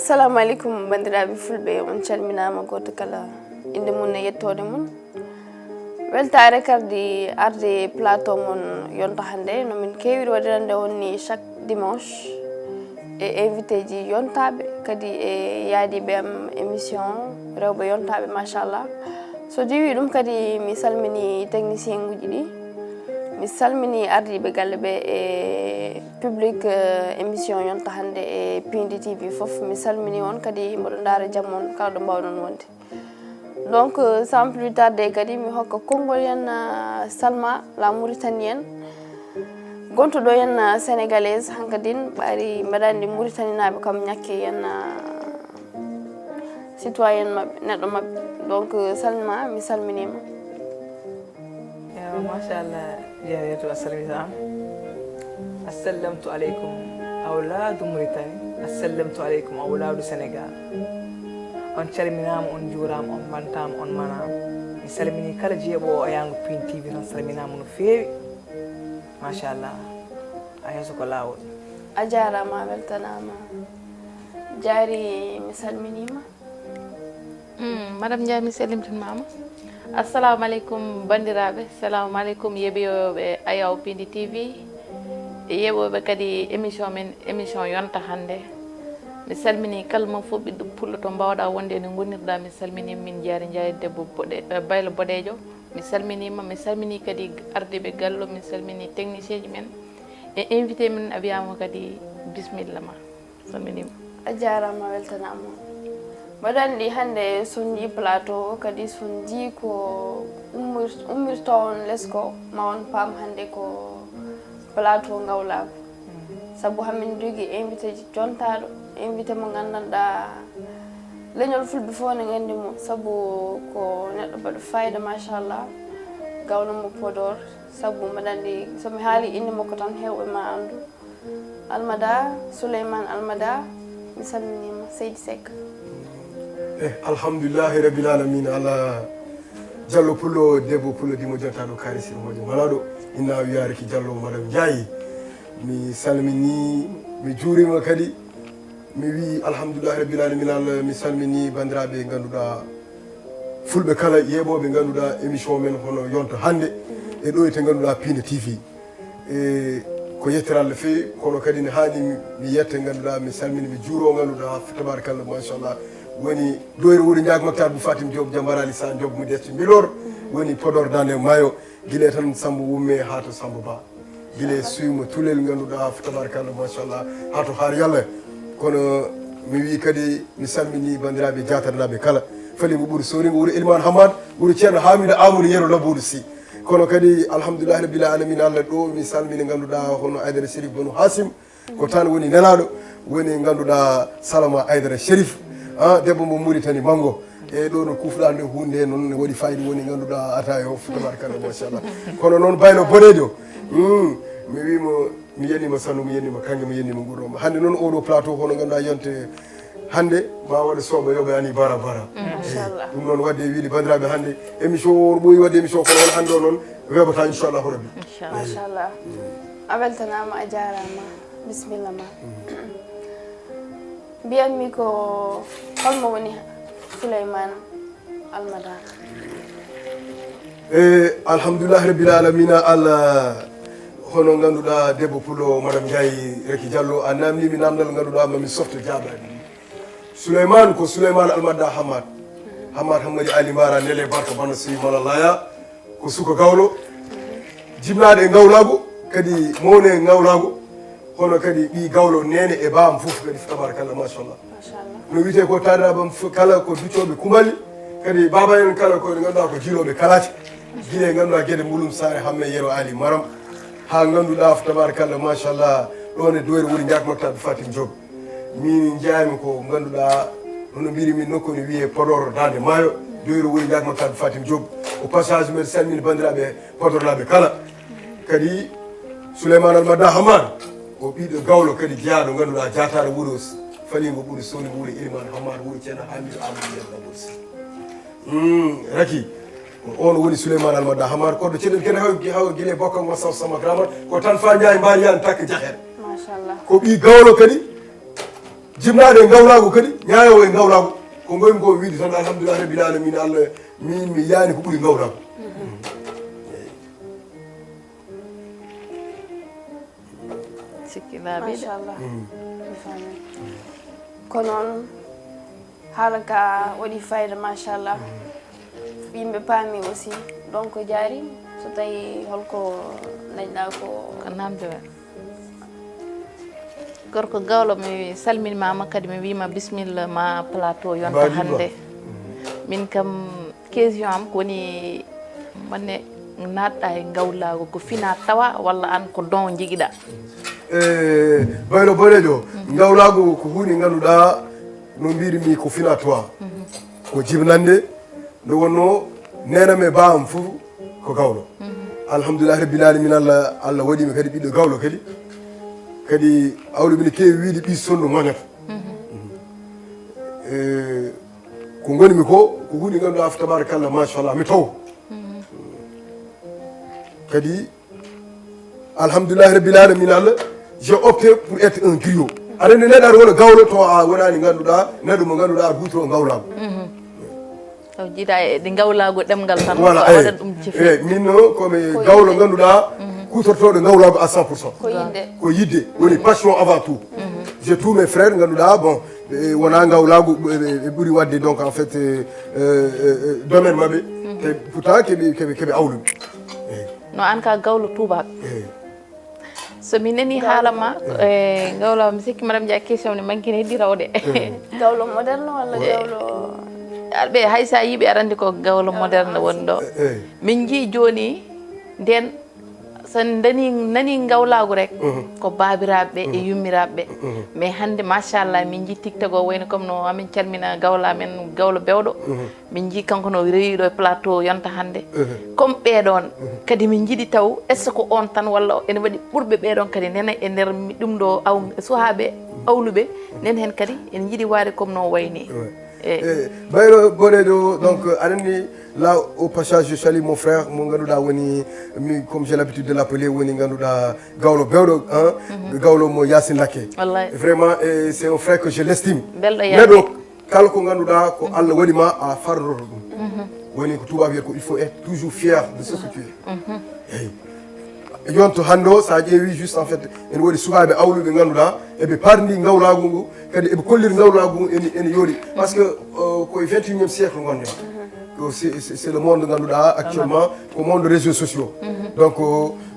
assalamu alaikum bandiraɓe fulɓe on calminama goto kala inde mum e yettode mum weltare kardi arde plateau mon yonta hande nomin kewiri waɗirande wonni chaque dimanche e invité ji yontaɓe kadi e yaadiɓe am émission rewɓe yontaɓe machallah so diwi ɗum kadi mi salmini technicien uji ɗi mi salmini ardiɓe galle ɓe e public émission yonta hande e Pindi TV fof mi salmini on kadi mboɗo daara jaam on kala ɗo mbawɗon wonde donc sans plus tarder kadi mi hokka konngol yen Salma la Mauritanienne gontuɗo yen sénégalaise hankadine ɓaari mbaɗa andi Mauritaninaɓe kam ñakke yen citoyen mabɓe neɗɗo mabɓe donc Salma mi salminima. Machallah jariyatu assalam assalamtu aleykum awladu Mauritanie assalamtu aleykum awladu Sénégal on calminama on juurama on bantama on manama mi salmini kala jeeɓowo o yango Pindi TV tan salminama no feewi machallah a heeso ko lawol a jarama weltanama jaari mi salminima. Madame Ndiaye mi salmitimama. Assalamu alaikum bandiraɓe, assalamu alaikum yeɓoyoɓe Ayaw Pindi TV yeɓoɓe kadi émission yonta hande mi salmini kala mo fof ɓiɗɗo pullo to mbawɗa wonde ne gonirɗa mi salminima min jaari Ndiaye debbo Baylo Bodejo mi salmini kadi ardiɓe gallo mi salmini technicien ji men e invité men a wiyama kadi bisimilla ma salminima. A jarama weltanama mbaɗa andi hande son ji plateau kadi son ji ko ummirto on less ko ma on paam hande ko plateau ngawlako saabu hamin jogui invité ji jontaɗo invité mo gandanɗa leñol fulɓe fof ne gandi mo saabu ko neɗɗo mbaɗo fayida machallah gawno mo Podor saabu mbaɗa andi somi haali inde makko tan hewɓe ma andu Almada Souleymane Almada mi salminima Seydi Seck. alhamdulillahi rabbil alamin ala Diallo pullo debbo pullo dimo jontaɗo karisir hojo malaɗo inna wiyariki Diallo madame Ndiaye mi salmini mi juurima kadi mi wi alhamdulillahi rabbil alamin Allah mi salmini bandiraɓe ganduɗa fulɓe kala yeɓoɓe ganduɗa émission men hono yonta hande e ɗo ete ganduɗa Pindi TV e ko yettere Allah fewi kono kadi ne hani mi yette ganduɗa mi salmini mi juuro ganduɗa tabarakallah machallah woni doyre wuuri Ndiago Maktar Bou Fatim Diop jambarali sa Diop mo detti Mbilor woni Podor dande maayo guile tan Samba wumme ha to Samba Ba guile suymo tulel ganduɗa tabarakallah machallah ha to haar yalla kono mi wi kadi mi salmini bandiraɓe jatarnaɓe kala fali mo ɓuuri sowringo wuuri Elimane Hamad wuuri ceerno Hamida Amadou Yero Laboudu Sy kono kadi alhamdulillahi rabbil alamin Allah ɗo mi salmini ganduɗa hono Aydara Chérif Banu Hasim ko tan woni nelaɗo woni ganduɗa Salama Aydara Chérif debbo mo Mauritanie mango e ɗo no kufɗa nde hunde noon ne waɗi fayida woni ganduɗa atayo tabarakallah machallah kono noon Baylo Bodejo mi wimo mi yenima Sanu mi yenima Kange mi yenima Gurroma hande noon oɗo plateau hono ganduɗa yonte hande ma waɗa soɓa yoɓe ani bara inchallah ɗum noon wadde wiide bandiraɓe hande émission o ɓooyi wadde émission kono on hande o noon weɓata inchallahu rabbi machallah a weltanama a jarama bisimilla ma mbiyatmi ko holmo woni Souleymane Almada. alhamdulillahi rabbil alamin Allah hono ganduɗa debbo pullo madame Ndiaye Reki Diallo a namnimi namdal ganduɗa mami softo jaɓaɗi Souleymane ko Souleymane Almada Hamadi Ali Mara nele barka bana si malalaya ko suka gawlo jibnaɗe e gawlago kadi mawne e gawlago hono kadi ɓi gawlo nene e bam fof kadi tabarakallah machallah no wiyete ko tadiraɓam kala ko duccoɓe kumali kadi baba en kala ko ganduɗa ko jiiloɓe kalati guila ganduɗa gueɗe Mbulum Sare Hamme Yero Ali Maram ha ganduɗa tabarakallah machallah ɗon e doyre wuuri Ndiago Maktar Bou Fatim Diop min jeyami ko ganduɗa hono mbirimi nokku ne wiye Podor dande maayo doyre wuuri Ndiago Maktar Bou Fatim Diop au passage mbiɗa salmini bandiraɓe Podor naɓe kala kadi Souleymane Almada Hamad o ɓiɗo gawlo kadi jeyaɗo ganduɗa jatare wuuro falingo ɓuuri sownigo wuuro Elimane Hamad wuuro ceerno Hamidou Amadou Yero Laboudu Sy Raki on woni Souleymane Almada Hamad koɗo ceɗen kene haw guile bokkam Massaw Sama Gramat ko tan fa Ndiaye mbaali yan takka jahere machallah ko ɓi gawlo kadi jibnaade ngawlaago kadi ñaayowo e ngawlaago ko ngoymi ko wiide tan alhamdulillah rabbil alamin Allah min mi yaani ko ɓuri ngawlaago sikkinaaɓe machallah mi faami ko noon haala ka waɗi fayida machallah yimɓe paami aussi donc jaari so tawi holko dañɗa ko namde men gorko gawlo mi salminimama kadi mi wima bisimilla ma plateau yonta hannde min kam question am ko woni manne natɗa e ngawlago ko fina tawa walla an ko don jiguiɗa baylo bonejo ngawlago ko hunde ganduɗa no mbirimi ko fina tawa ko jibnande nde wonno nename ba am fof ko gawlo alhamdulillah rabbil alamin Allah waɗimi kadi ɓiɗɗo gawlo kadi awlu mine kewi wiide ɓi sonno moñata ko gonimi ko hunde ganduɗa fa tabarakallah machallah mi taw kadi alhamdulillah rabbil alamin Allah j'ai opté pour être un griot aɗa nde neɗɗo aɗa wona gawlo to a wonani ganduɗa neɗɗo mo ganduɗa aɗa hutoro ngawlago taw jiiɗa e ɗi ngawlago ɗemgal tan voilà waɗa ɗum cefi min no komi gawlo ganduɗa kutortoɗo ngawlago à 100%. ko yidde woni passion avant tout j'ai tous mes frères ganduɗa bon wona ngawlago ɓe ɓuuri wadde donc en fait domaine mabɓe te pourtant keɓe awluɓe no an ka gawlo tubaɓe so mi nani haalama e gawlo mi sikki madame Dia question ne manki ne heddi rawde gawlo moderne walla gawlo ɓe hay sa yiiɓe aɗa andi ko gawlo moderne woni ɗo min jii joni nden so nani ngawlago rek ko babiraɓe e yummiraɓe mais hande machallah min jii tiktok o wayno comme no amin calmina gawla men gawlo bewɗo min jii kanko no rewiɗo e plateau yonta hande comme ɓeɗon kadi min jiiɗi taw est ce que on tan walla ene waɗi ɓurɓe ɓeɗon kadi nena e nder ɗum ɗo suhaɓe awluɓe nen hen kadi ene jiiɗi waade comme no wayni bayro bonejo donc aɗanni là au passage je salue mon frère mo ganduɗa woni comme j'ai l'habitude de l'appeler woni ganduɗa gawlo bewɗo gawlo mo Yacine Laké vraiment c'est un frère que je l'estime neɗɗo kala ko ganduɗa ko Allah waɗima a fardoto ɗum woni ko tubaɓe wiyata ko il faut être toujours fier de ce que tu es yonto hande o sa ƴeewi juste en fait ene waɗi sukaɓe awluɓe ganduɗa eɓe pardi ngawlagu ngu kadi eɓe kolliri ngawlagu ngu ene yooɗi par ce que koye 21e siècle gonɗen c'est le monde ganduɗa actuellement ko monde réseaux sociaux donc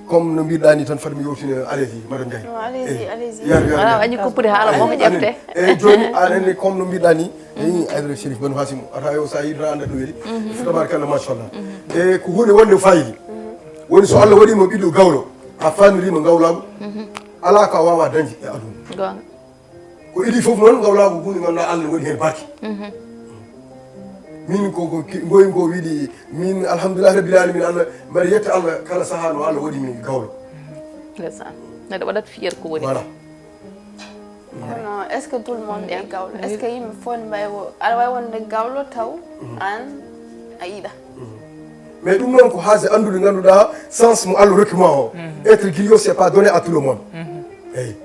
comme no mbiɗa ni tan fati mi yewtina allez-y madame Ndiaye wala añi koppude haala mo ko ƴefte eyyi joni aɗanni comme no mbiɗa ni aydara Chérif Banu Hasim ata yo sa yiɗata anda ɗo weeli tabarakallah machallah e ko hunde wonde fayidi woni so Allah waɗimo ɓiɗɗo gawlo a fanirima ngawlago ala ko a wawa dañde e aduna ko idi foof noon ngawlago hunde ganduɗa Allah waɗi hen barke min ko goymi ko wiiɗi min alhamdulillah rabbil alamin Allah mbaɗa yetta Allah kala saaha no Allah waɗimi gawlo ndeysaan neɗɗo waɗat fier ko woni voilà kono est ce que tout le monde est gawlo est ce que yimɓe fof ne mbawi aɗa wawi wonde gawlo taw an a yiiɗa mais ɗum noon ko haase andude ganduɗa sens mo Allah rokkima o être griot c'est pas donné à tout le monde eyyi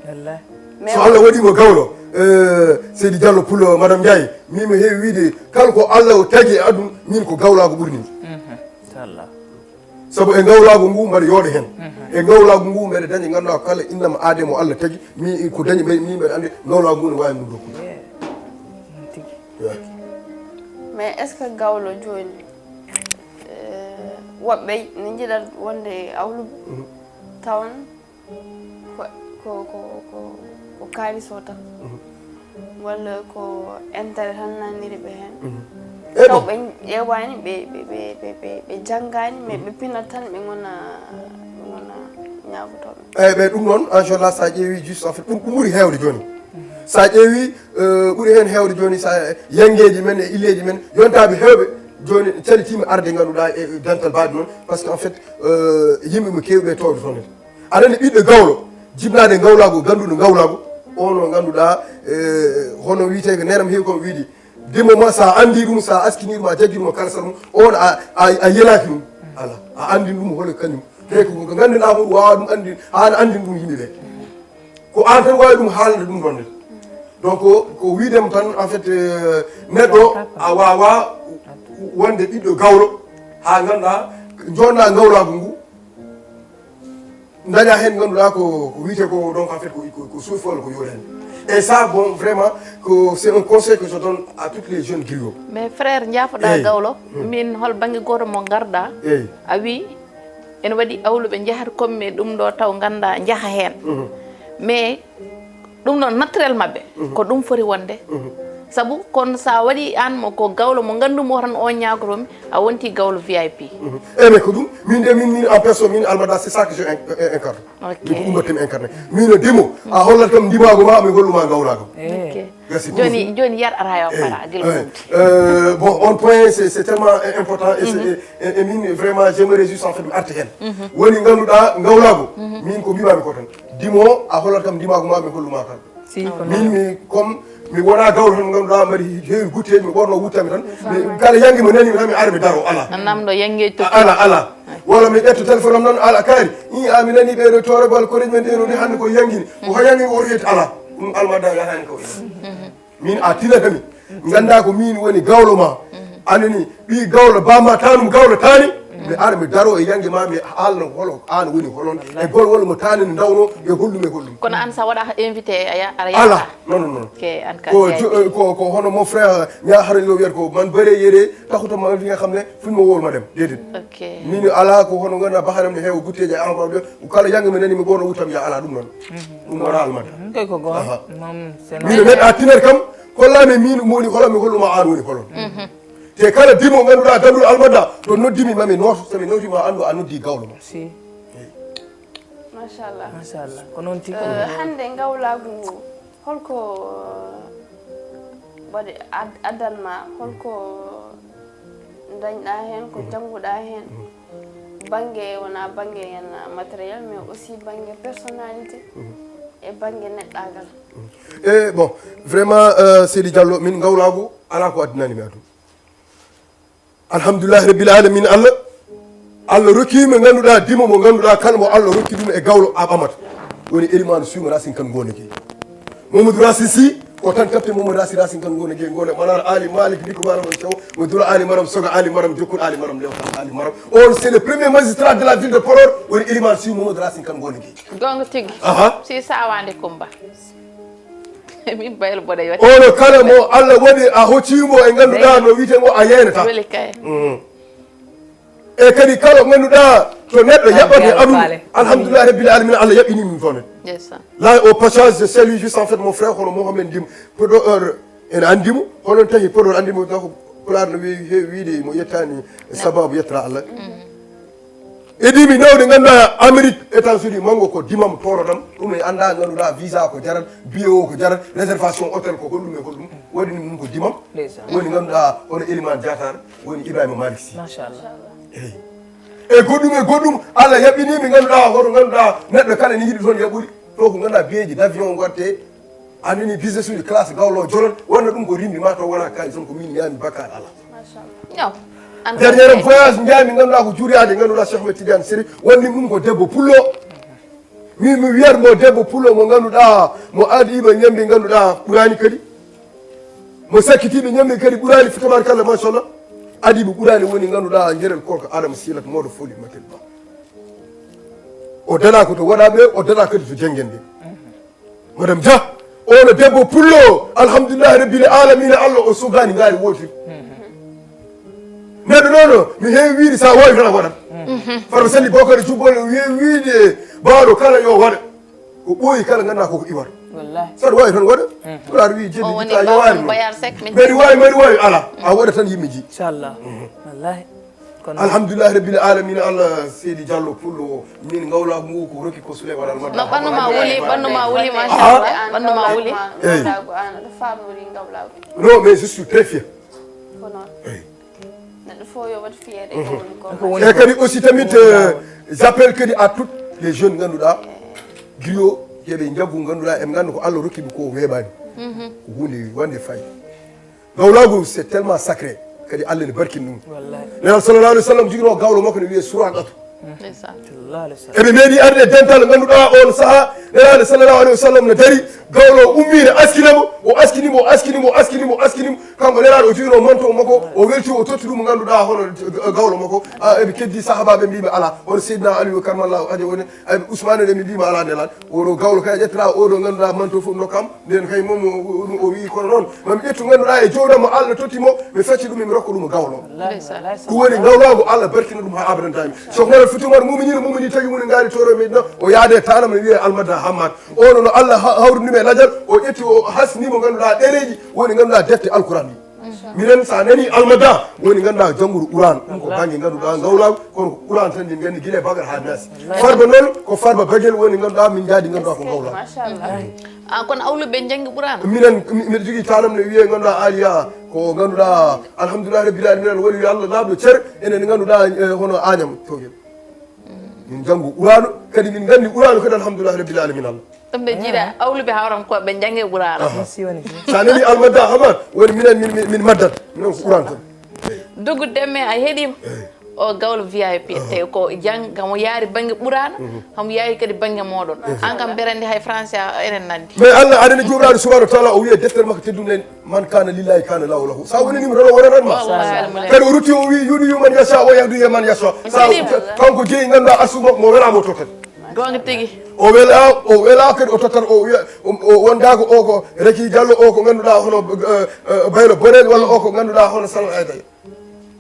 so Allah waɗimo gawlo Seydi Diallo Pulo madame Ndiaye min mi heewi wiide kala ko Allah o tagi e aduna min ko gawlago ɓurnimi inchallah saabu e ngawlago ngu mbaɗa yooɗa hen e ngawlago ngu mbeɗa dañi ganduɗa kala innama ademo Allah tagi mi ko dañi min mbeɗa andi ngawlago ngu ne wawi ɗum dokkude mais est ce que gawlo joni woɓɓe ne jiiɗat wonde awluɓe tawan ko kalis o tan walla ko intérêt tan nanniri ɓe hen taw ɓe ƴewani ɓe janggani mais ɓe pinat tan ɓe gona ñagotoɓe eyyi ɓe ɗum noon inchallah sa ƴeewi juste en fait ɗum ɓuuri hewde joni sa ƴeewi ɓuuri hen hewde joni sa yangueji men e illeji men yontaɓe hewɓe joni calitima arde ganduɗa e dental baɗe noon par ce que en fait yimɓe mo kewɓe towde toon aɗani ɓiɗɗo gawlo jibnade ngawlago ganduɗo ngawlago ono ganduɗa hono wiite ko nenam heewi komo wiide du moment sa andi ɗum sa askini ɗum a jaggi ɗum a kalsat ɗum on a yelaki ɗum ala a andi ɗum hole kañum te ko ganduɗa ko wawa ɗum andi an andi ɗum yimɓeɓe ko an tan wawi ɗum haalde ɗum ɗon donc ko wiidem tan en fait neɗɗo a wawa wonde ɓiɗɗo gawlo ha ganduɗa jonna gawlagu ngu daña hen ganduɗa ko wiite ko donc en fait ko suufol ko yoɗen et ça bon vraiment que c'est un conseil que je donne à toutes les jeunes griots. mais frère jaafoɗa gawlo min hol banggue goto mo garda a wi ene waɗi awluɓe jahata comme ɗum ɗo taw ganda jaaha hen mais ɗum ɗon naturel mabɓe ko ɗum foti wonde sabu kono sa waɗi an mo ko gawlo mo gandumo tan o ñagotomi a wonti gawlo VIP mais ko ɗum min en personne min Almada c'est ça que je incarne min ko ɗum battemi incarné min demo a hollat kam ndimago ma mi holluma gawlago joni yar ara yo para guila bon on point c'est tellement important et min vraiment j'aimerais juste en fait mi arta hen woni ganduɗa gawlago min ko mbimami ko tan dimo a hollat kam ndimago ma mi holluma kan min mi comme mi wona gawlo tan ganduɗa mbaɗi heewi gutteji mi ɓorno wuttami tan kala yangi mo nanimi tan mi ara mi daro ala namɗo yangue ala walla mi ƴetto téléphone am noon ala kaari mi nani ɓeɗo torebal koreji men ɗeno de hannde ko yanguini ko yangi o reti ala ɗum Almada yahani ko min a tinatami ganda ko min woni gawlo ma anani ɓi gawlo bamma tanum gawlo tani mi ara mi daro e yangue ma mi haalno holo an woni holon e gol walla mo tani ne dawno e hollum kono an sa waɗa invité ara ala non ke an ko hono mon frère ña haralo wiyata ko man bare yére taxutama li nga xam ne fuñ ma wóol ma dem déedéet min ala ko hono ganda bahanam ne heewa gutteji e enveloppe kala yangue mi nani mi gono wuttam ya ala ɗum noon ɗum wona Almada ko go min neɗɗo a tinet kam hollami min moni holami holluma an woni holon te kala dimo ganduɗa daɓuɗo Almada to noddimi mami nooto somi nootima andu a noddi gawlo ma si machallah ko noon tigi hande gawlagu ngu holko waɗi addanma holko dañɗa hen ko jangguɗa hen banggue wona banggue hen matériel mais aussi banggue personnalité e banggue neɗɗagal e bon vraiment Seydi Diallo min gawlagu ala ko addinanimi adum alhamdoulillahi rabbil alamin Allah rokkima ganduɗa dimo mo ganduɗa kala mo Allah rokki ɗum e gawlo a ɓamata woni Elimane Souma Racine Kane Gonaki Mamadou Racine Sy o tan kapte Mamadou Racine Kane Gonaki gone manar Ali Malik Diko Maram Sow mo dura Ali Maram Soga Ali Maram Jokkur Ali Maram Lewtan Ali Maram on c'est le premier magistrat de la ville de Podor woni Elimane Souma Mamadou Racine Kane Gonaki gonga tigui si sawande Kumba min baylo boɗe yote ono kala mo Allah waɗi a hoccimo e ganduɗa no witemo a yeynata weli kay e kadi kala ganduɗa to neɗɗo yaɓate aduna alhamdoulillahi rabbil alamin Allah yaɓini min toon là au passage je salue juste en fait mon frère hono Mohamed Ndim Podor ene andimo honon tahi Podor andimo tako pulaar no heewi wiide mo yettani sababu yettata Allah e ɗimi nawde ganduɗa Amérique États-Unis mango ko dimam toroɗam ɗum e anda ganduɗa visa ko jarat bio ko jarat réservation hôtel ko hollum e hollum waɗini ɗum ko dimam woni ganduɗa hono Elimane Diatar woni Ibrahima Malick Sy machallah e goɗɗum Allah yaɓinimi ganduɗa hoto ganduɗa neɗɗo kala ne yiiɗi toon yaɓuri to ko ganduɗa biyeji d' avion gotte andini business uji classe gawlo jolon wonna ɗum ko rimmi ma to wona kalis on ko min yami bakar ala dernier voyage jami ganduɗa ko juuriyade ganduɗa Cheikh Ahmed Tidiane Seri wonni ɗum ko debbo pullo min mi wiyat mo debbo pullo mo ganduɗa mo aadiɓe ñamde ganduɗa ɓurani kadi mo sakkitiɓe ñamde kadi ɓurani fi tabarkalla machallah adiɓe ɓurani woni ganduɗa jeerel korko Adama Silat moɗo foli matel ba o dana ko to waɗaɓe o dana kadi to janggen nde madame Dia ono debbo pullo alhamdoulillahi rabbil alamina Allah o sugani ngaari wotiri neɗɗo nono mi heewi wiide sa wawi tan a waɗat farba salli bokare jubbole heewi wiide bawɗo kala yo waɗa ko ɓooyi kala ganduɗa koko iwata saɗa wawi tan waɗa ɗoɗaɗa wi jeddi jitta yowani mbeɗi wawi ala a waɗa tan yimɓe ji inchallah wallahi alhamdoulillahi rabbil alamina Allah Seydi Diallo pullo min gawlagu ngu ko rokki ko Souleymane Almada no ɓannuma wuli machallah ɓannuma wuli gawlagu an aɗa famori gawlagu non mais je suis très fier ko noon neɗɗo fo yo waɗ fiyede ko woni e kadi aussi tamit j'appelle kadi à toutes les jeunes ganduɗa griot yeɓe jaggu ganduɗa eɓe ganda ko Allah rokkiɓe ko weeɓani ko hunde wande fayi gawlagu c'est tellement sacré kadi Allah ne barkini ɗum nena sallallah alih w sallam jogino gawlo makko ne wiye suraqatu eɓe meeɗi arde dental ganduɗa on saaha nelaɗo sallallahu alayhi wa sallam no dari gawlo ummide askinamo o askinimo kanko nelaɗo o jogino manto makko o welti o totti ɗum ganduɗa hono gawlo makko eɓe keddi sahabaɓe mbima ala on seydina aliou karmallahu aji woni ousmane ɗe mi mbima ala nelaɗo oɗo gawlo kay ƴettata oɗo ganduɗa manto fof dokkam nden kay moom o wi kono noon mami ƴettu ganduɗa e jowɗamo Allah tottimo mi fecci ɗum mi rokka ɗum gawlo ko woni gawlago Allah barkina ɗum ha abadan dami sokhna Fatumata mumini tagi muni gaari toro meɗino o yaade tanam ne wiye almadda hammad ono no Allah hawrinima e ladial o ƴetti o hasnimo ganduɗa ɗereji woni ganduɗa defte alquran ɗi minen sa nani almadda woni ganduɗa janggudu quran ɗum ko banggue ganduɗa gawlago kono ko quran tan din gandi guila bagal ha nasi farba noon ko farba bagel woni ganduɗa min jaadi ganduɗa ko gawlago kono awluɓe janggi ɓurano minen miɗa jogui tanam ne wiye ganduɗa aliya ko ganduɗa alhamdulillah rabbil alamin woni Allah labɗo ceer enen ganduɗa hono añam togel min janggu qur'anu kadi min gandi qur'anu kadi alhamdulillah rabbil alamin Allah ɗum ɓe jiiɗa awluɓe hawram ko ɓe jangge qur'anu sa nani almadda hamad woni minen min maddat minen ko qur'an tan dogu demme a heeɗima o gawlo VIP te ko jang gamo yaari banggue ɓurano hamo yaari kadi banggue moɗon an kam berandi hay français enen nandi mais Allah aɗani jomiraɗo subhanahu wa taala o wiye deftere makko teddum man kana lillahi kana lahu lahu sa wonanima tan o wonananma kadi o rutti o wi yuɗoyu man yasa o yahdu e man yasa sa kanko jeeyi ganduɗa arsugo mo welama o tottat gonga tigui o wela kadi o tottat o wiya o wondako o ko Raky Diallo o ko ganduɗa hono baylo bonel walla o ko ganduɗa hono salo aydayo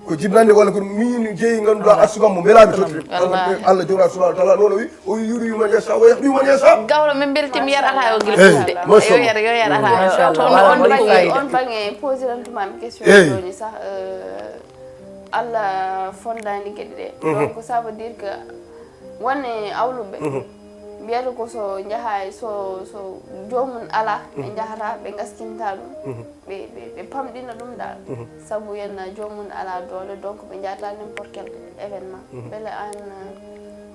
ko jibnande walla ko min jeeyi ganduɗa arsugam mo beelami tottude Allah jomiraɗo subhanahu wa taala noon o wi yuɗoyu man yasa o yahdu man yasa gawlo min beltima yar ata o guila fufde yo yar ata on bange posirantuma question joni sah Allah fondani gueɗe ɗe donc ça veut dire que wonne awluɓe mbiyata ko so jaaha so jomum ala ɓe jahata ɓe gaskinta ɗum ɓe pamɗina ɗum dal saabu yenna jomum ala doole donc ɓe jahata n'importe quel événement beele an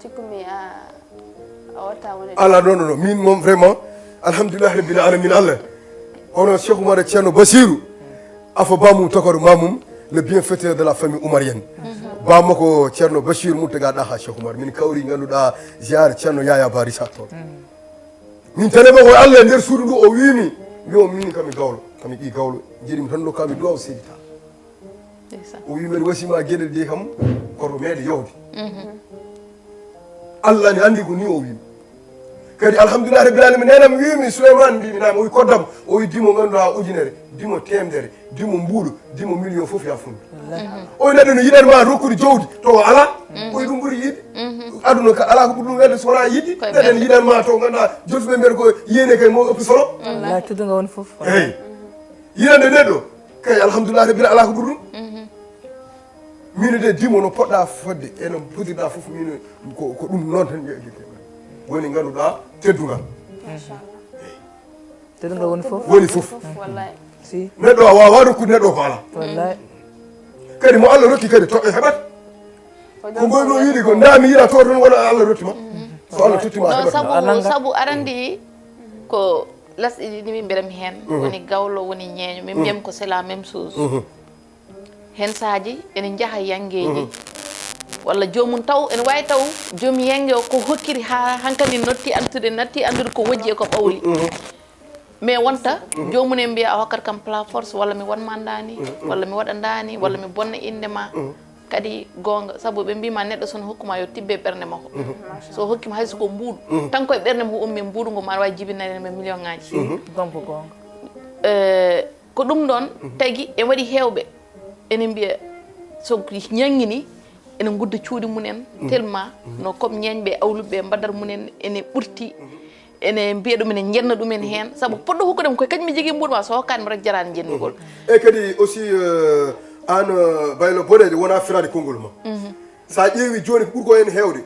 cikkumi a watta woni ala non min moom vraiment alhamdulillah rabbil alamin Allah hono Cheikh Oumar Ceerno Basirou afa bamum tokoro mamum le bienfaiteur de la famille oumarienne bamako Ceerno Bachir Moutaga ɗaha Cheikh Oumar min kawri ganduɗa ziare Ceerno Yaya Ba Rissa toon min tanema ko Allah nder suudu ndu o wimi mbimo min kami gawlo kami ɓi gawlo jiɗimi tan dokkami duwaw seedita o wi men wasima gueɗe ɗe kam koto meeɗe yawde Allah ne andi ko ni o wimi kadi alhamdulillah rabbil alamin nenam wimi Souleymane mbimi o wi koddam o wi dimo ganduɗa ujunere dimo temedere dimo mbuuɗo dimo million foof ya funde o neɗɗo no yiɗanma rokkude jawdi to ala o wi ɗum ɓuuri yiide aduna ka ala ko ɓuri ɗum wedde sowona yiɗde neɗɗo ne yiɗanma to ganduɗa jofiɓe mbiyata ko yiyene kay mo ëppi solo wallahi tudduga woni foof eyyi yiyande neɗɗo kay alhamdulillah rabbil ala ko ɓuri ɗum min de dimo no poɗɗa fodde eno podirɗa foof min ko ɗum noon tan woni ganduɗa teddugal tudduga woni foof woni foof wallahi si neɗɗo a wawa rokkude neɗɗo ko ala wallahi kadi mo Allah rokki kadi toɓɓe heɓat ko goyno wiide ko ndami yiɗa to tan wona Allah roktima so Allah tottima heɓat saabu arandi ko lasɗi ɗi min mbiɗami hen woni gawlo woni ñeeño min mbiyam ko c'est la même chose hen saaji ene jaaha yangueji walla jomum taw ene wawi taw joom yangue o ko hokkiri ha hankkadi natti andude ko wojji e ko ɓawli mais wonta jomum en mbiya a hokkat kam plat force walla mi wonmandani walla mi waɗandani walla mi bonna indema kadi gonga saabu ɓe mbima neɗɗo sono hokkuma yo tibbe ɓerde makko so hokkima hayso ko mbuuɗu tan koye ɓerde mo ummi mbuuɗu ngo ma aɗa wawi jibinaneme million ngaji gompo gonga ko ɗum ɗon tagui en waɗi hewɓe ene mbiya so ñangini ene gudda cuuɗi mumen tellement no comme ñeñɓe awluɓe mbaddata mumen ene ɓurti ene mbiya ɗum ene jenna ɗumen hen saabu poɗɗo hokkudem koye kañum mi jogui mbuɗ ma so hokkani mi rek jarani jennugol e kadi aussi an baylo boɗeje wona firade konngol ma sa ƴeewi joni ko ɓuuri ko hen hewde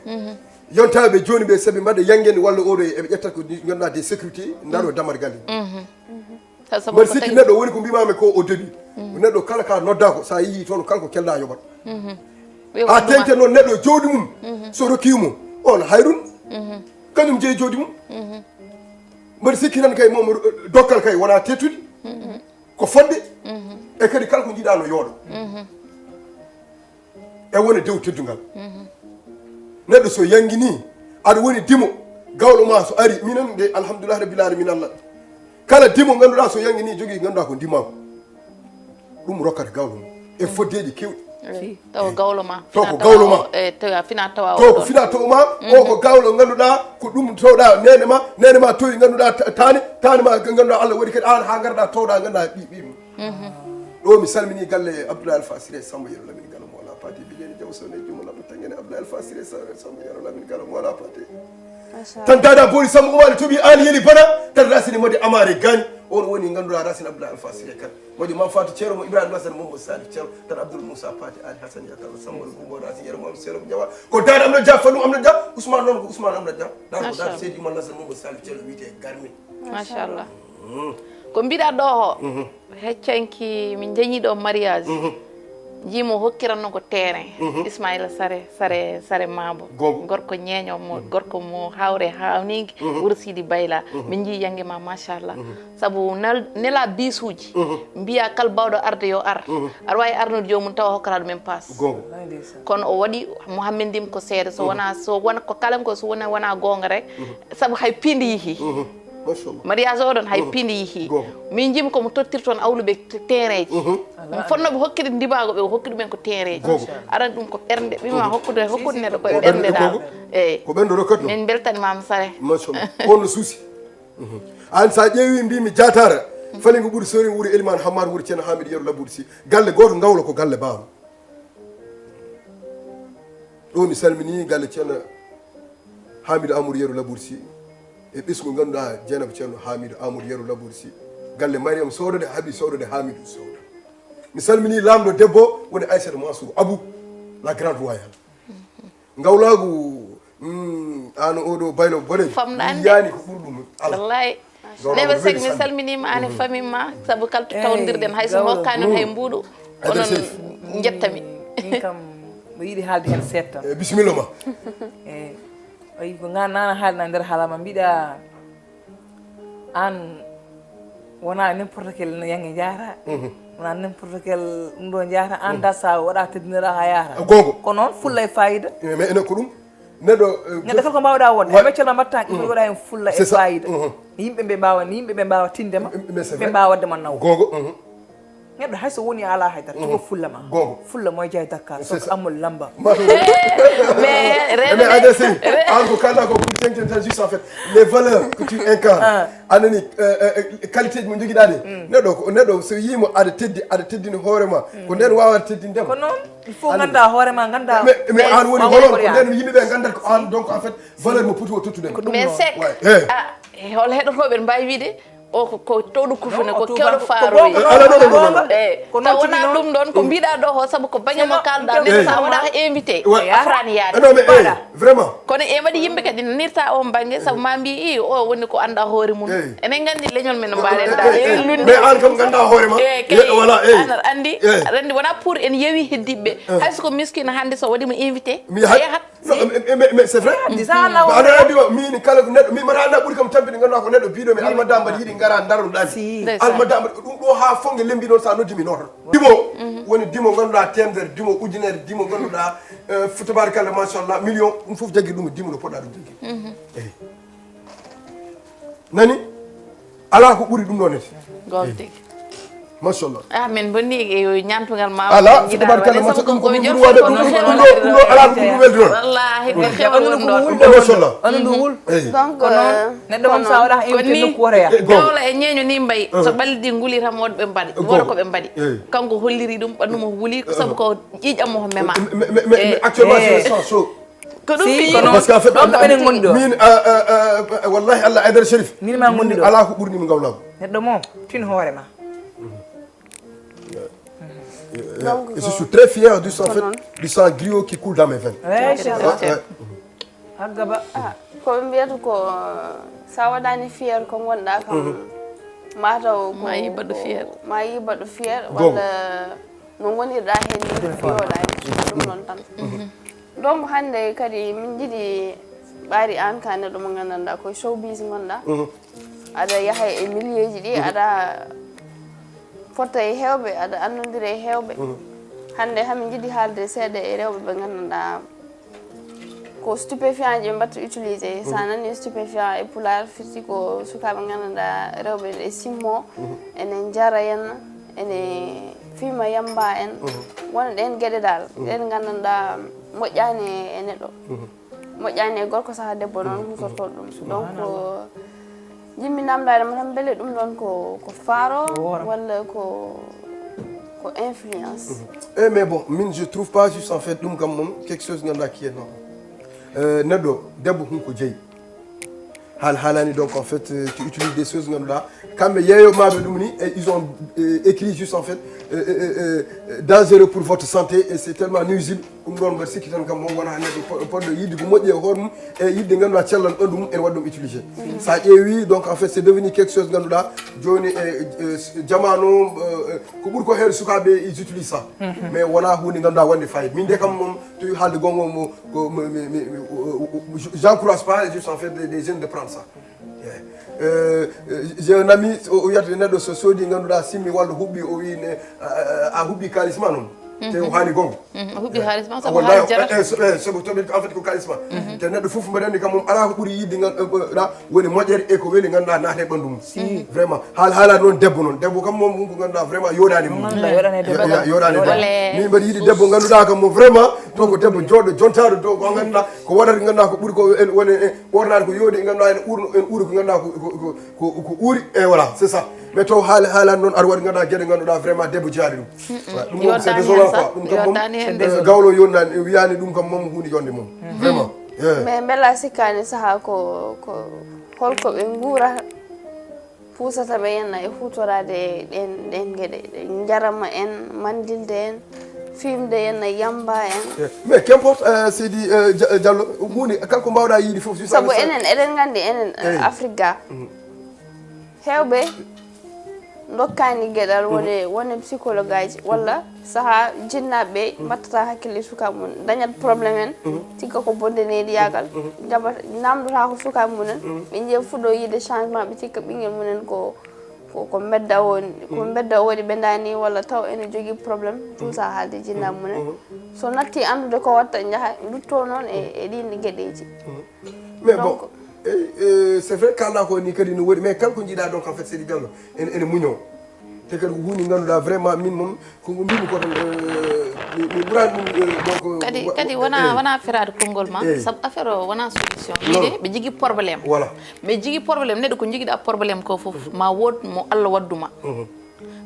yontaɓe joni ɓe saabi mbaɗa yanguede walla oɗo eɓe ƴetta ko ganduɗa des sécurité daaro damar galle mbaɗa sikki neɗɗo woni ko mbimami ko au début neɗɗo kala ka nodda ko sa yii toon kala ko kelɗa yoɓat ha tengte noon neɗɗo jawdi mum so rokkimo on hayrun kañum jeeyi jawdi mum mbaɗa sikki tan kay moom dokkal kay wona tettude ko fodde e kadi kala ko jiiɗa no yooɗo e woni dow teddugal neɗɗo so yanguini aɗa woni dimo gawlo ma so ari minen de alhamdulillah rabbil alamin Allah kala dimo ganduɗa so yangi ni jogui ganduɗa ko ndimako ɗum rokkata gawlo mum e foddeji kewɗi taw gawlo ma to ko gawlo ma tawa fina tawa to ko fina taw ma o ko gawlo ganduɗa ko ɗum towɗa nene ma towi ganduɗa tani ma ganduɗa Allah waɗi kadi an ha garɗa towɗa ganduɗa ɓiɓima ɗo mi salmini galle Abdoulaye Alpha Siré Samba Yero Lamine Gala mo wala pati bijeni jaw sone jumala ɗo tangene Abdoulaye Alpha Siré Samba Yero Lamine Gala mo wala pati tan dada boni Samba Oumar toɓi an yeli bana tan rasini mode amare gani on woni ganduɗa rasini Abdoulaye Alpha Siré kan moƴo mam fati ceero mo Ibrahima Lassane Mombo Salif ceero tan Abdoul Moussa Pati Ali Hassane Yakala Sambal Gumbo rasini yero mom seero jawa ko dada amna dia fallu amna dia Ousmane noon ko Ousmane amna dia dada ko dada Seydi Oumar Lassane Mombo Salif ceero wiite garmi machallah ko mbiɗa ɗo ho heccanki min jañi ɗo mariage jimo hokkiranno ko terrain Ismaïla Sare Mabo gorko ñeeño mo gorko mo hawre hawnigi Wuro Sidi Bayla min jii yangue ma machallah saabu nela bisuji mbiya kal bawɗo arde yo ar aɗa wawi arnude jomum tawa hokkata ɗumen passe kono o waɗi Mouhamed Ndim ko seeɗa so wona ko kalam ko so wona gonga rek saabu hay pindi yeehi mariage oɗon hay pindi yeehi min jimi komo tottir toon awluɓe terrain ji fonnoɓe hokkide ndimago ɓe hokki ɗumen ko terrain ji aɗa ɗum ko ɓernde ɓima hokkude neɗɗo koye ɓernde dal eyyi ko ɓendo rokkatno min beltanimama Sare machallah honno suusi an sa ƴeewi mbimi jatara fali ko ɓuuri sori wuuri Elimane Hammar wuuri ceerno Hamidou Yero Laboudi Sy galle goto gawlo ko galle bawam ɗo mi salmini galle ceerno Hamidou Amadou Yero Laboudi Sy e ɓesgu ganduɗa Dieynaba ceerno Hamidou Amadou Yero Laboudi Sy galle Mariam sodode Habi sodode Hamidou sowda mi salmini lamɗo debbo woni Aissata Mansour Abou la grande royale gawlagu an oɗo baylo bone yani ko ɓuuri ɗum wallahi neɓe seg mi salminima an e famille ma saabu kala to tawdirɗen hayso hokkani on hay mbuuɗu onon jettami min kam mi yiiɗi haalde hen seeɗa tan bisimilla ma eyi ayi ko nana haalna nder haalama mbiɗa an wona n'importe quel yange jaata wona n'importe quel ɗum ɗo jaata an da sa waɗa teddinira ha yaata gongo ko noon fulla e fayida mais enen ko ɗum neɗɗo kala ko mbawɗa wonde hay meccano mbatta ɗum waɗa hen fulla e fayida yimɓeɓe mbawa tindema ɓe mbawa waddema naw gongo neɗɗo hayso woni ala haydara tuko fulla ma fulla moye jeey Dakar soko ammol lamba mais adressé an ko kalɗa ko ɓuuri tengten tan juste en fait les valeurs que tu incarnes anani qualité ji mo joguiɗa ɗe neɗɗo so yimo aɗa teddini hoorema ko nden wawa teddindema ko noon il faut ganda hoorema ganda mais an woni holon ko nden yimɓeɓe gandata ko an donc en fait valeur mo poti o tottudema mais sek hol heɗotoɓe mbawi wiide o ko towɗo kufune ko kewɗo faaroyi taw wona ɗum ɗon ko mbiɗa ɗo ho saabu ko bañamo kalɗa neɗɗo sa waɗaka invité afrani yaade vraiment kono e waɗi yimɓe kadi nanirta on banggue saabu ma mbi i o woni ko anda hoore mum enen gandi leñol men no mbaɗen da lunde mais an kam ganda hoorema voilà an andi rendi wona pour en yeewi heddiɓeɓe hayso ko miskina hande so waɗimo invité yehat mais c'est vrai aɗa andi min kala ko neɗɗo min mbaɗa anda ɓuuri kam tampide ganduɗa ko neɗɗo biɗomi almadamba mbaɗa yiiɗi gara daroɗani almadamba ɗum ɗo ha fongue lembi ɗon sa noddimi noto dimo woni dimo ganduɗa temedere dimo ujunere dimo ganduɗa tabarakalla machallah million ɗum foof jagui ɗum dimo no poɗɗa ɗum jagui eyyi nani ala ko ɓuuri ɗum ɗo nete gol tigui machallah min bonni ñantugal ma ala tabarakalla machallah ɗum ko ɓuuri wade ɗum ɗo ala ko ɗum weldi ɗon wallahi ko xewal won ɗon machallah anu ɗum wul donc neɗɗo mom sa waɗa invité nokku wotoya gawla e ñeeño ni mbayi so ɓalliɗi guulitama woɗ ɓe mbaɗi woto koɓe mbaɗi kanko holliri ɗum ɓannumo wuuli saabu ko ƴiƴammo ho mema mais actuellement c'est sans chaud ko ɗum parce qu'en fait min wallahi Allah Aidara Chérif min ma gondi ɗo ala ko ɓuurnimi gawlago neɗɗo moom tin hoorema et je suis très fier du sang, en fait, du sang griot qui coule dans mes veines. Agaba. Ko mbiyata ko sa waɗani fier ko gonɗa kam mataw ko ma yibaɗo fier walla no gonirɗa hen ni fiyoɗa ɗum noon tan donc hande kadi min jiiɗi ɓaari an ka neɗɗo mo gandanɗa koye showbiz gonɗa aɗa yaaha e milieu ji ɗi aɗa fota e hewɓe aɗa andodira e hewɓe hande hamin jiiɗi haalde seeɗa e rewɓe ɓe gandanɗa ko stupéfiant je mbatta utiliser sa nani stupéfiant e pular firti ko sukaɓe ganduɗa rewɓe ɗe simmo ene jara henna ene fima yamba en wona ɗen gueɗe dal ɗen gandanɗa moƴƴani e neɗɗo moƴƴani e gorko saha debbo noon hutorto ɗum donc jimmi namdade mo tan beele ɗum ɗon ko faaro walla ko influence. Mais bon, je trouve pas juste en fait quelque chose qui est normal. Nedo, debbo hunko jeyi. Halani donc en fait tu utilises des choses là. Quand ils ont écrit juste en fait dangereux pour votre santé et c'est tellement nuisible comme don bar sikki tan kam mo wona ne poddo yidde ko moddi e hormum e yidde ngandua cellal andum en waddum utiliser ça ƴeewi donc en fait c'est devenu quelque chose ganduɗa joni jamano ko ɓuuri ko heede sukaɓe ils utilisent ça mais wona hunde ganduɗa wonde fayida min de kam moom to haalde gongo mo j'encourage pas juste en fait des jeunes de prendre ça. J'ai un ami o wiyata neɗɗo so soodi ganduɗa simmi walla huɓɓi o wi ne a huɓɓi kalisma noon te o haali gonga huɓɓi kalisma sabu haali jarata sabu toɓe en fait ko kalisma te neɗɗo fof mbaɗa andi kam moom ala ko ɓuuri yidde ganduɗa woni moƴƴere e ko weeli ganduɗa naate e ɓanndu mum vraiment haalani noon debbo kam moom ɗum ko ganduɗa vraiment yoɗani mum yoɗani min mbaɗa yiiɗi debbo ganduɗa kam moom vraiment to ko debbo joɗɗo jontaɗo to ko ganduɗa ko waɗata ganduɗa ko ɓuuri ko woni ɓornade ko yoodi ganduɗa en uuri ko ganduɗa ko uuri e voilà c'est ça mais to haalani noon aɗa waɗi ganduɗa gueɗe ganduɗa vraiment debbo jaaɗi ɗum ɗum c'est désolant quoi ɗum kam moom gawlo yonnani wiyani ɗum kam moom hunde yonde mum vraiment mais bella sikkani saaha ko holko ɓe guurata pusata ɓe henna e hutorade ɗen gueɗe jarama en mandilde en fimde henna yamba en mais qu'importe Seydi Diallo hunde kala ko mbawɗa yiide foof saabu enen eɗen gandi enen Afrique ga hewɓe dokkani gueɗal woni psychologue aji walla saaha jinnaɓe mbattata hakkille sukaɓe mum dañat probléme en tigga ko bondeneedi yagal jaɓata namdota ko sukaɓe mumen ɓe jeeya fuɗɗo yiide changement ɓe tikka ɓinguel mumen ko bedda woni ɓe dani walla taw ene jogui probléme tout ça haalde jinnaɓe mumen so natti andude ko watta jaaha dutto noon e ɗin gueɗeji mais bon c'est vrai kalna ko ni kadi no woɗi mais kala ko jiiɗa donc en fait Seydi Diallo ene muño te kadi ko hunde ganduɗa vraiment min moom ko mbimi ko tan mi ɓurani ɗum donc kadi wona ferade konngol ma saabu affaire o wona solution wiide ɓe jogui probléme voilà mais jogui probléme neɗɗo ko joguiɗa probléme ko foof ma wood mo Allah wadduma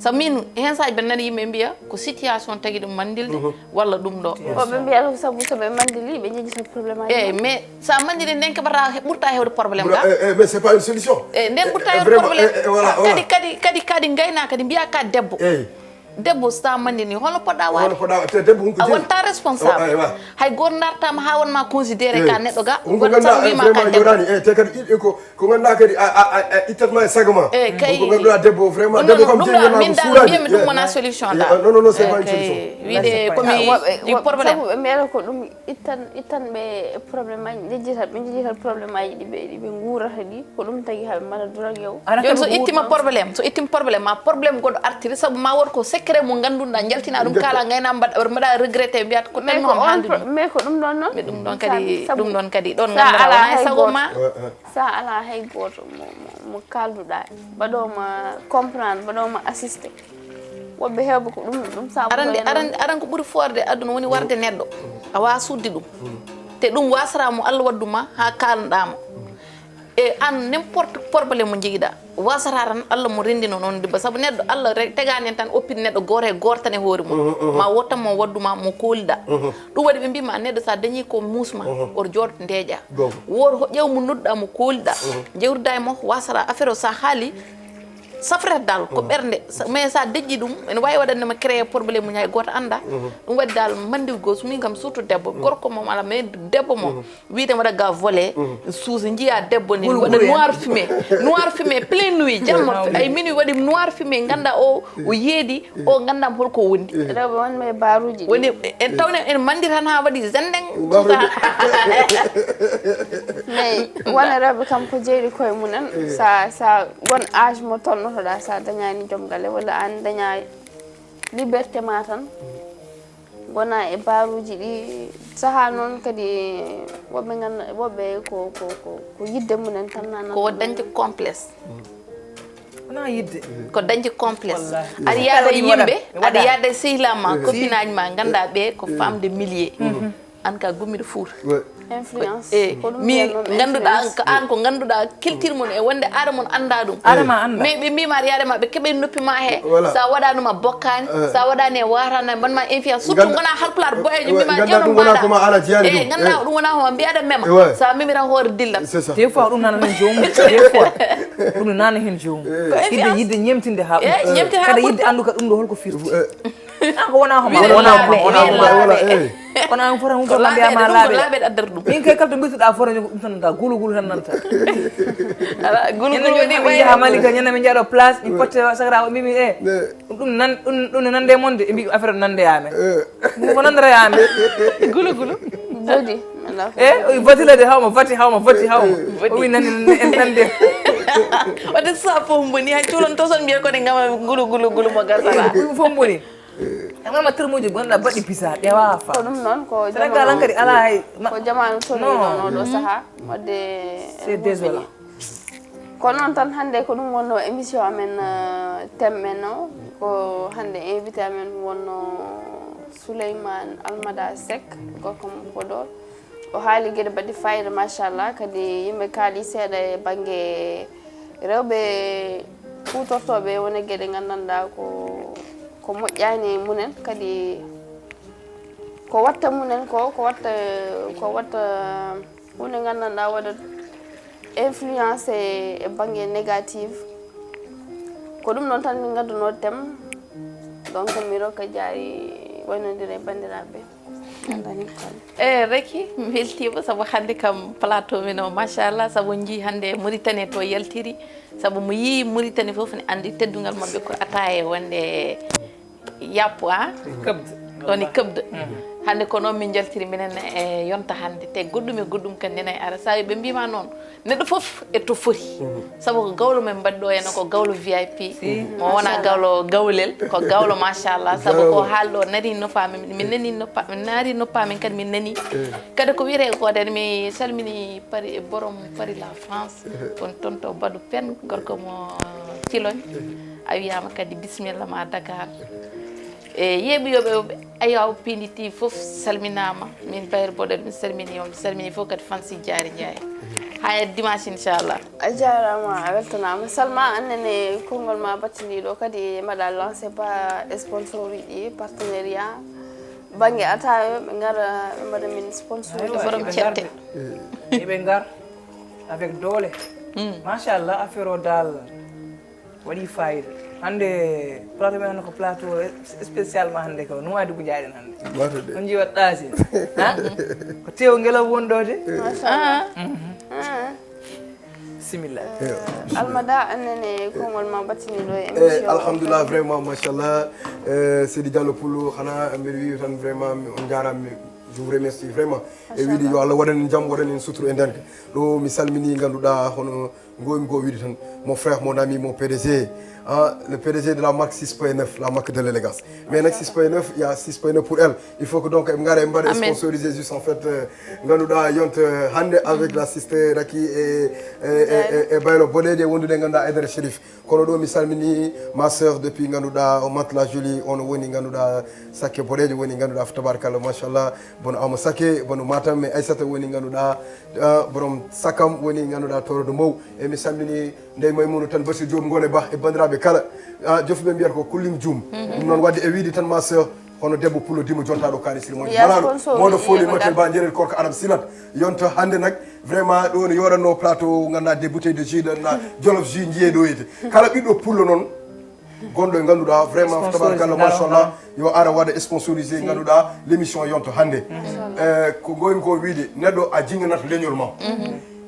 sabu min hen saji ɓe nani yimɓe mbiya ko situation tagui ɗum mandilde walla ɗum ɗo ɓe mbiyata sabu soɓe mandili ɓe jejjita probléme aji eyyi mais sa mandili nden keɓata ɓurta hewde probléme ga mais c'est pas une solution nden ɓurta hewde probléme kadi gayna kadi mbiya ka debbo debbo sa mandini hono poɗɗa waade a wonta responsable hay goto dartama ha wonma considéré ka neɗɗo ga goto tan wima ka debbo te kadi ɗiɗɗi ko ganduɗa kadi a ittatma e sago ma ko ganduɗa debbo vraiment debbo comme min dal mbiyami ɗum wona solution da non c'est pas une solution wiide komi ɗi probléme sabu ɓe mbiyata ko ɗum ittan ɓe probléme aji jejjitat probléme aji ɗiɓe guurata ɗi ko ɗum tagui haɓe mbaɗa drogue yaw joni so ittima probléme ma probléme goɗɗo artiri saabu ma wot ko secret mo ganduɗa jaltina ɗum kala gayna mbaɗa regretté mbiyata ko ɗen noon haalde mais ko ɗum ɗon noon ɗum ɗon kadi ɗon ganduɗa wona e sago ma sa ala hay goto mo kalduɗa mbaɗoma comprendre mbaɗoma assisté woɓɓe hewɓe ko ɗum sa aran ko ɓuuri forde aduna woni warde neɗɗo a wawa suddi ɗum te ɗum wasaramo Allah wadduma ha kalnoɗama e an n'importe probléme mo jiiɗa wasata tan Allah mo rendino noon debbo saabu neɗɗo Allah tegani en tan oppide neɗɗo goto e goto tan e hoore mum ma wottanmo wadduma mo kolliɗa ɗum waɗi ɓe mbima neɗɗo sa dañi ko musma oto jooɗo ndeeƴa woto ƴeew mo nodduɗa mo kolliɗa jewtuda e makko wasata affaire o sa haali safrata dal ko ɓernde mais sa deƴƴi ɗum ene wawi waɗandema créé probléme muñ hay goto anda ɗum waɗi dal mandigo goto min kam surtout debbo gorko mom ala mais debbo mo wiide waɗa ga volé suusa jiiya debbo ni waɗa noir fumé plein nuit jamma ay minuit waɗi noir fumé ganda o yeedi o gandam holko wondi rewɓe wonɓe baruji woni en tawne en mandi tan ha waɗi zenden mais wona rewɓe kam ko jeeyɗi koye munen sa gon âge mo tolnotoɗa sa dañani joom galle walla an daña liberté ma tan gona e baruji ɗi saha noon kadi woɓɓe ganna woɓɓe ko yidde munen tan nan ko dañde complexe wona yidde ko dañde complexe aɗa yaada yimɓe aɗa yaada sehlama copinage ma ganda ɓe ko femme de millier an ka gummiɗo Fouta influence mi ganduɗa an ko ganduɗa culture mon e wonde aada mon anda ɗum mais ɓe mbima aɗa yaadema ɓe keeɓe noppima he sa waɗanuma bokkani sa waɗani e warana mbanma influence surtout gona halpular boyejo mbima ƴewno mbaɗa ganduɗa ɗum wona homa mbiyaɗa mema sa mimiran hoore dillat des fois ɗum nana hen jomum des fois ɗum nana hen jomum yidde ñemtinde ha kada yidde andu ka ɗum ɗo holko firti an ko wona homa kono an fota hum ko mbiyama laaɓe addata ɗum min kay kala to mbirtuɗa fota ɗum tan nanta gulugulu tan nanta ala gulugulu woni ɓe yaha malika ñande min jaaɗo place mi potte sakra mbimi ɗum ne nande monde e mbi affaire nande yamen ko nandara yamen gulugulu jodi o vatilade hawma vati o wi nande wadde sa fof mboni hay culon toson mbiye kode gama gulu mo gasara fof mboni ngama termuji gonɗa baɗi pisa ɗewa fa ko ɗum noon ko sénégal an kadi ala hay ko jamanu tolninono ɗo saaha wadde c'est désolant ko noon tan hannde ko ɗum wonno émission amen thème men o ko hannde invité amen wonno Souleymane Almada Seck gorko mo Podor o haali gueɗe mbaɗi fayida machallah kadi yimɓe kaali seeɗa e banggue rewɓe futortoɓe wona gueɗe gandanɗa ko moƴƴani munen kadi ko watta munen ko watta hunde gandanɗa waɗa influence e banggue négative ko ɗum noon tan min gadduno thème donc mi rokka jaari waynodire e bandiraɓe Reki mi weltima saabu hande kam plateau men o machallah saabu jii hande Mauritanie to yaltiri saabu mo yi Mauritanie foof ne andi teddugal mabɓe ko ataye wonde yappu woni kebde hande ko noon min jaltiri minen e yonta hande te goɗɗum kan nena e ara sa ɓe mbima noon neɗɗo foof e to foti saabu ko gawlo men mbaɗɗo henna ko gawlo VIP mo wona gawlo gawlel ko gawlo machallah saabu ko haalɗo nari noppamin min naari noppamin kadi min nani kadi ko wiyete ko den mi salmini Paris e borom Paris la France on tonto Badou Pen gorko mo Cilogne a wiyama kadi bisimilla ma Dakar e yeɓiyoɓe Ayaw Pindi TV fof salminama min Bayre Bodel mi salmini on mi salmini fof kadi Fansi Diary Ndiaye ha dimanche inchallah a jarama a weltanama Salma annene konngol ma battiniɗo kadi mbaɗa lancé pas sponsor uji partenariat banggue atayo ɓe gara ɓe mbaɗa min sponsor borom cette ɓe gar avec doole machallah affaire o dal waɗi fayida hande plateau men ko plateau spécialement hande ko no wadi ko jaaɗen hande on jiwat ɗaasi ko tew ngelaw wondode bismillah Almada annene konngol ma battiniɗo e émission alhamdulillah vraiment machallah Seydi Diallo Pullo xana mbiɗa wi tan vraiment on jarama je vous remercie vraiment e wiide yo Allah waɗan jaam waɗan en suturu e ndenka ɗo mi salmini ganduɗa hono goymi go wiide tan mon frère mon ami mon PDG le PDG de la marque 6.9, la marque de l'élégance. Mais avec 6.9, il y a 6.9 pour elle. Il faut que donc Mgare sponsoriser juste en fait Ngandouda Yont Hande avec la sister Raki et Baylo Bonede Wondoude Nganda Eder Sherif. Konodo Misalmini, ma sœur depuis Ngandouda, au Matla Julie, on woni Ngandouda Sake Bonede, woni Ngandouda Ftabarkala, Mashallah, bon Amo Sake, bon Matam, mais Aïsata woni Ngandouda, bon Sakam woni Ngandouda Toro de Mou, et Misalmini, Ndey Maimounu tan Bassi Diop Ngone Ba, et Bandrabe kala jofuɓe mbiyata ko kullim jum ɗum noon wadde e wiide tan ma sœur hono debbo Pullo dimo jontaɗo kaari sili moƴo malaɗo moɗo foli motel ba jeered korko Adam Silat yonta hande nak vraiment ɗo ne yoranno plateau ganduɗa des bouteilles de jus ɗanɗa jolof jus jiyeɗo yeyde kala ɓiɗɗo Pullo noon gonɗo e ganduɗa vraiment tabarakallah machallah yo ara waɗa sponsorisé ganduɗa l' émission yonta hande ko goymi ko wiide neɗɗo a jinganata leñol ma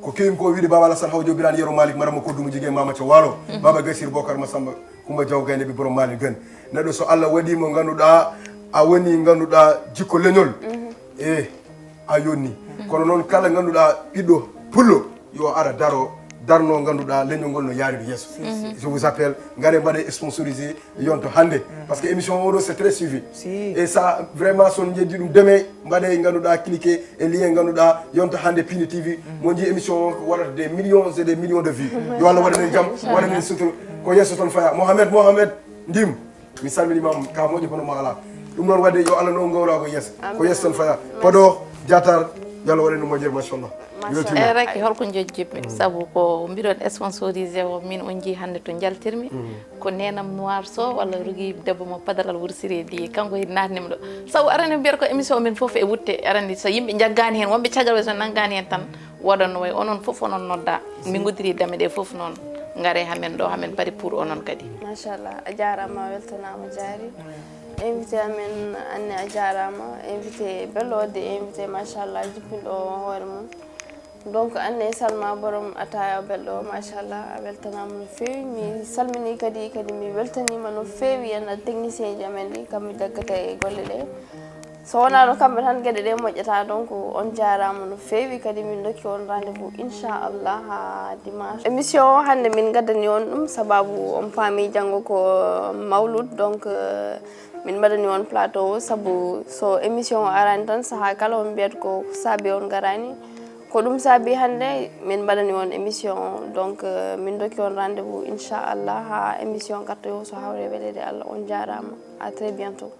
ko kewimi ko wiide Baba Alassane Haw Jobirani Yero Malik marama ko dumo jigui Mama Thio Walo Baba Gassir Bocar Massamba Coumba Diaw Gaynde ɓe borom Malik gani neɗɗo so Allah waɗimo ganduɗa a woni ganduɗa jikko leñol e a yonni kono noon kala ganduɗa ɓiɗɗo Pullo yo ara daro darno ganduɗa leñol ngol no yaari yesso je vous appelle ngare mbaɗe sponsorisé yonto hande parce que émission oɗo c'est très suivi et ça vraiment son jeddi ɗum deme mbaɗe ganduɗa cliquer e lien ganduɗa yonto hande Pini TV mo ji émission o ko waɗata des millions et des millions de vues yo Allah waɗanen jaam waɗanen sutur ko yesso toon faya Mohamed ndim mi salminimam ka moƴƴo kono ma ala ɗum noon wadde yo Allah no gawra ko yesso toon faya Podor Diatar yalla waɗan ɗum moƴƴere machallah e rek holko jojjibmi sabu ko mbiɗon sponsorisé o min on jii hannde to jaltirmi ko nenam noir so walla rogui debbo mo padaral wursiri di kanko e natnima ɗo sabu arani mbiyata ko émission min foof e wutte arani so yimɓe jaggani hen wonɓe caggal so nanggani hen tan waɗanno way onon foof onon nodda min goddiri dame ɗe foof noon gaare hamen ɗo hamen paari pour onon kadi machallah a jarama weltanama jaari invité amen anne a jarama invité bellode invité machallah jippinɗo hoore mum donc anne Salma borom ataya belɗo machallah a weltanama no fewi mi salmini kadi mi weltanima no fewi yen technicien ji amen ɗi kamɓe jaggata e golle ɗe so wona ɗo kamɓe tan gueɗe ɗe moƴƴata donc on jarama no fewi kadi min dokki on rendez-vous inchallah ha dimanche émission o hande min gaddani on ɗum sababu on faami janggo ko mawlud donc min mbaɗani on plateau sabu so émission o arani tan saaha kala on mbiyata ko saabi on garani ko ɗum saabi hande min mbaɗani on émission donc min dokki on rendez-vous inchallah ha émission gartoyo so hawre welede Allah on jarama à très bientôt.